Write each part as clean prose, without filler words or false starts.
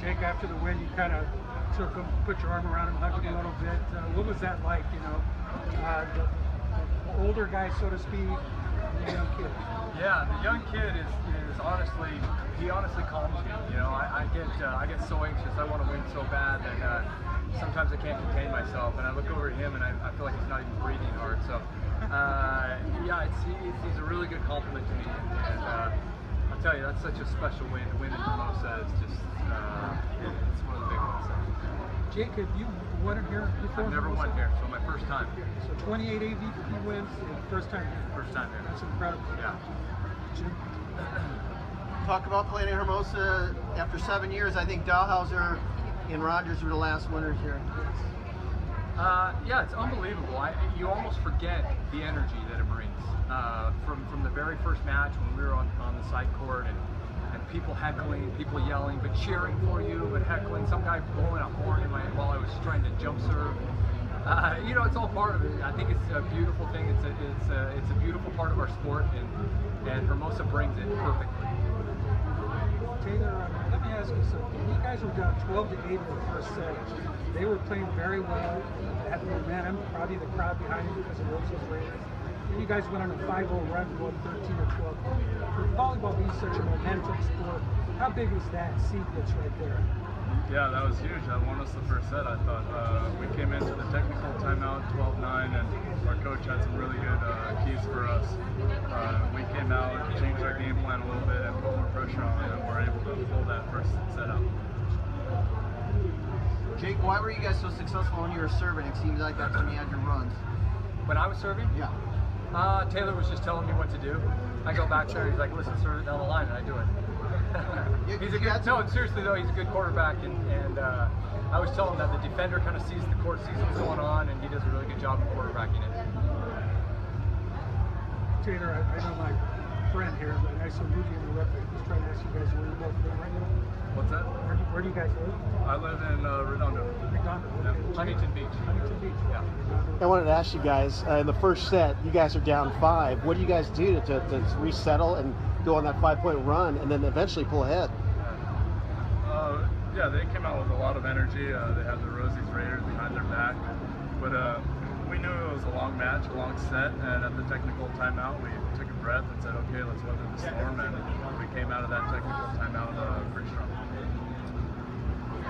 Jake, after the win, you kind of took him, put your arm around him, hugged him a little bit. What was that like, you know, the older guy, so to speak, and the young kid? Yeah, the young kid is honestly, he honestly calms me. You know, I get so anxious. I want to win so bad that sometimes I can't contain myself, and I look over at him and I feel like he's not even breathing hard. So, yeah, he's a really good compliment to me, and I'll tell you, that's such a special win. The win in Hermosa is just, it's one of the big ones. So. Jake, have you won it here before? I've never won here, so my first time. So 28 AVP wins, first time here. First time here. That's incredible. Yeah. Jim? Talk about playing in Hermosa after 7 years. I think Dahlhauser and Rogers were the last winners here. Yeah, it's unbelievable. You almost forget the energy that it brings. From the very first match when we were on the side court and people heckling, people yelling, but cheering for you, but heckling, some guy blowing a horn in my head while I was trying to jump serve. You know, it's all part of it. I think it's a beautiful thing. It's a beautiful part of our sport, and Hermosa brings it perfectly. Taylor, let me ask you something. You guys were down 12-8 in the first set. They were playing very well, had momentum, probably the crowd behind you because of Rose's ratings. And you guys went on a 5-0 run, going 13 or 12. For volleyball being such a momentum sport, how big was that sequence right there? Yeah, that was huge. That won us the first set, I thought. We came into the technical timeout 12-9, and our coach had some really good keys for us. We came out, changed our game plan a little bit, and put more pressure on it, and we're able to pull that first set out. Jake, why were you guys so successful when you were serving? It seems like that's when you had your runs. When I was serving? Yeah. Taylor was just telling me what to do. I go back there, he's like, listen, serve it down the line, and I do it. He's a good, no, seriously though, he's a good quarterback, and I always tell him that the defender kind of sees the court, sees what's going on, and he does a really good job of quarterbacking it. Taylor, I know my friend here, but I saw Rudy interrupt. He's trying to ask you guys where you both live right now. What's that? Where do you guys live? I live in Redondo. Redondo. Yeah. Okay. Huntington Beach. Huntington Beach. Yeah. I wanted to ask you guys, in the first set, you guys are down 5. What do you guys do to resettle and go on that 5-point run and then eventually pull ahead? Yeah, they came out with a lot of energy. They had the Rosie's Raiders behind their back. But we knew it was a long match, a long set, and at the technical timeout, we took a breath and said, okay, let's weather the storm, and we came out of that technical timeout pretty strong.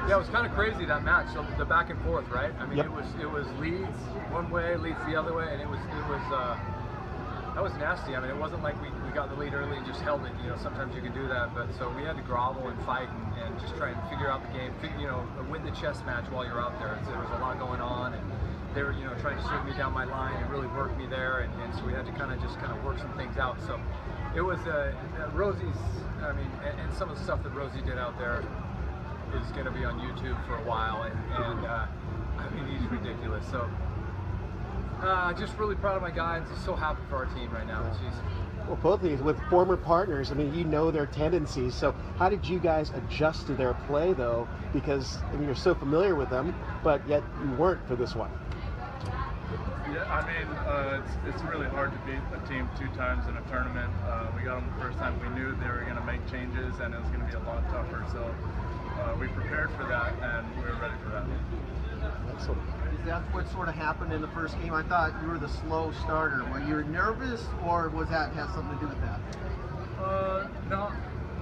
Yeah, it was kind of crazy, that match, so the back and forth, right? I mean, Yep. it was leads one way, leads the other way, and it was that was nasty. I mean, it wasn't like we got the lead early and just held it. You know, sometimes you can do that, but so we had to grovel and fight and just try and figure out the game. You know, win the chess match while you're out there. There was a lot going on, and they were, you know, trying to serve me down my line and really work me there, and so we had to kind of work some things out. So it was Rosie's. I mean, and some of the stuff that Rosie did out there is going to be on YouTube for a while, and I mean, he's ridiculous. So. Just really proud of my guys. Just so happy for our team right now. Jeez. Well, both of these with former partners, I mean, you know their tendencies. So how did you guys adjust to their play, though? Because I mean, you're so familiar with them, but yet you weren't for this one. Yeah, I mean, it's really hard to beat a team 2 times in a tournament. We got them the first time. We knew they were going to make changes, and it was going to be a lot tougher. So we prepared for that, and we were ready for that. Excellent. Is that what sort of happened in the first game? I thought you were the slow starter. Were you nervous, or was that have something to do with that? No,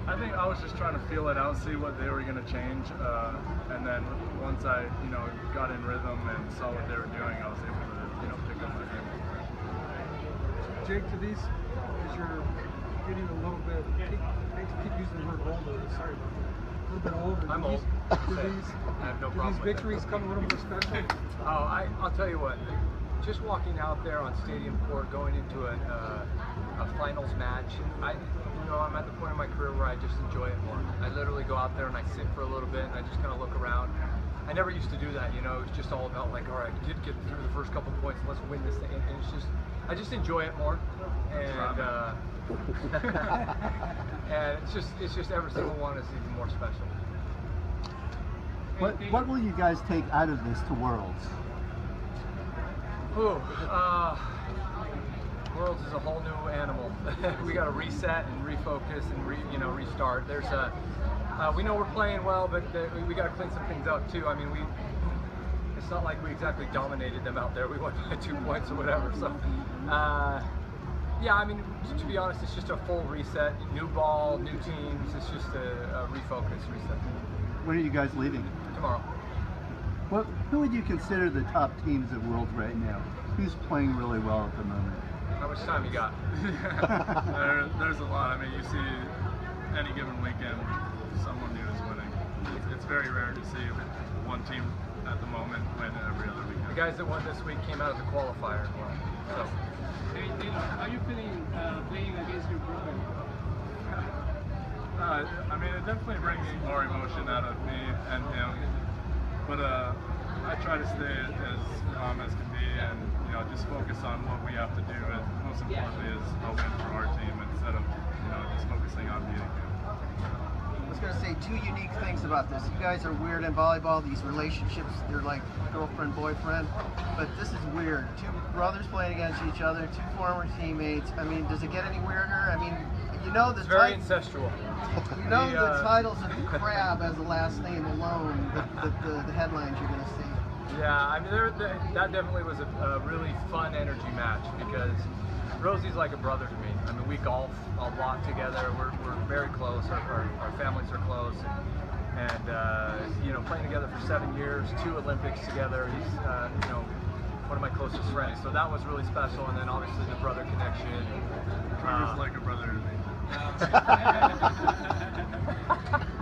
I think I was just trying to feel it out, see what they were going to change, and then once I, you know, got in rhythm and saw what they were doing, I was able to, you know, pick up my game. Jake, to these, as you're getting a little bit, I keep using the word older. Sorry about that. A little bit older. I'm old. I have no problem these with victories come a little more special? Oh, I'll tell you what. Just walking out there on stadium court, going into a finals match, I'm at the point in my career where I just enjoy it more. I literally go out there and I sit for a little bit and I just kind of look around. I never used to do that, you know. It was just all about like, all right, we did get through the first couple points, let's win this thing. And it's just, I just enjoy it more. And and it's just every single one is even more special. What will you guys take out of this to Worlds? Ooh, Worlds is a whole new animal. We got to reset and refocus and restart. We know we're playing well, but we got to clean some things up too. I mean, it's not like we exactly dominated them out there. We won by 2 points or whatever. So, yeah, I mean, to be honest, it's just a full reset. New ball, new teams. It's just a refocus, reset. When are you guys leaving? Tomorrow. Well, who would you consider the top teams at Worlds right now? Who's playing really well at the moment? How much time you got? There's a lot. I mean, you see any given weekend, someone new is winning. It's very rare to see one team at the moment win every other weekend. The guys that won this week came out of the qualifier as well. So. Hey, Taylor, how are you feeling playing against your brother? I mean, it definitely brings more emotion out of me and him. But I try to stay as calm as can be, and just focus on what we have to do. And most importantly, is a win for our team instead of just focusing on beating him. I was going to say 2 unique things about this. You guys are weird in volleyball. These relationships, they're like girlfriend, boyfriend. But this is weird. 2 brothers playing against each other, 2 former teammates. I mean, does it get any weirder? I mean, the it's very incestual. The titles of the Crabb as the last name alone, the headlines you're going to see. Yeah, I mean, that definitely was a really fun energy match because Rosie's like a brother to me. I mean, we golf a lot together. We're very close. Our families are close, and playing together for 7 years, 2 Olympics together. He's one of my closest friends. So that was really special. And then obviously the brother connection. Trevor's like a brother to me.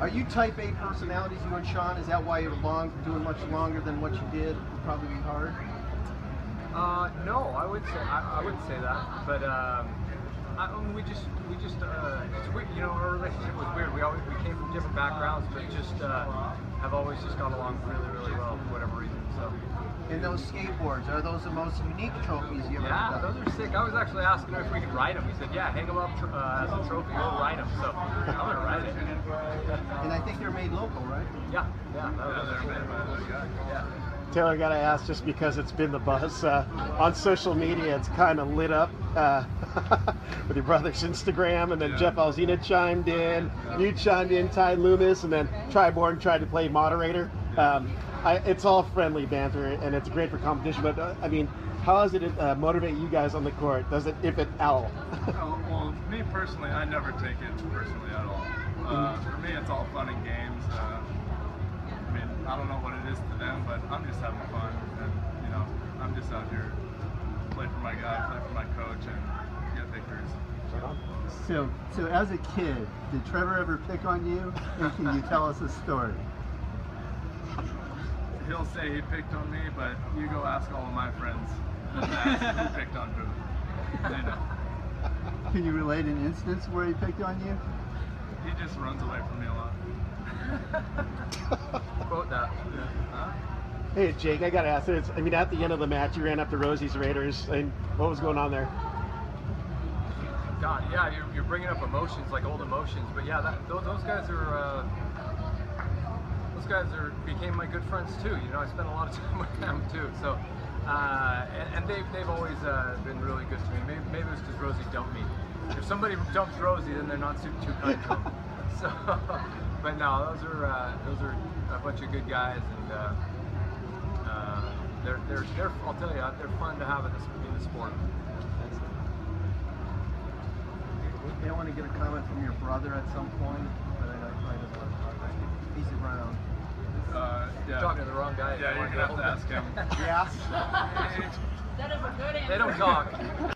Are you type A personalities, you and Sean? Is that why you're doing much longer than what you did? Would probably be hard. No, I would say that, but we just it's weird. Our relationship was weird. We came from different backgrounds, but just have always just got along really, really well for whatever reason. So. And those skateboards, are those the most unique trophies you ever done? Yeah, those are sick. I was actually asking him if we could ride them. He said, yeah, hang them up as a trophy, we'll ride them. So I'm going to ride it. And I think they're made local, right? Yeah. They're made by the guy. Yeah. Taylor, got to ask, just because it's been the buzz on social media, it's kind of lit up with your brother's Instagram, and then Jeff Alzina chimed in, you chimed in, Ty Loomis, and then Triborn tried to play moderator. It's all friendly banter, and it's great for competition, but I mean, how does it motivate you guys on the court? Does it, if at all? Well, me personally, I never take it personally at all. For me, it's all fun and games. I mean, I don't know what it is to them, but I'm just having fun, and I'm just out here to play for my guy, play for my coach, and get victories. So as a kid, did Trevor ever pick on you? And can you tell us a story? He'll say he picked on me, but you go ask all of my friends who picked on who. They know. Can you relate an instance where he picked on you? He just runs away from me a lot. Quote that. Hey, Jake, I got to ask this. I mean, at the end of the match, you ran up to Rosie's Raiders, and what was going on there? God, yeah, you're bringing up emotions, like old emotions, but yeah, those guys are. Became my good friends too. I spent a lot of time with them too. So, and they've always been really good to me. Maybe it's because Rosie dumped me. If somebody dumps Rosie, then they're not too kind to them. So, but no, those are a bunch of good guys, and they're I'll tell you, they're fun to have in the sport. I want to get a comment from your brother at some point, but I don't find it. He's around. You're talking to the wrong guy. Yeah, you're going to have to ask him. Yeah. That is a good answer. They don't talk.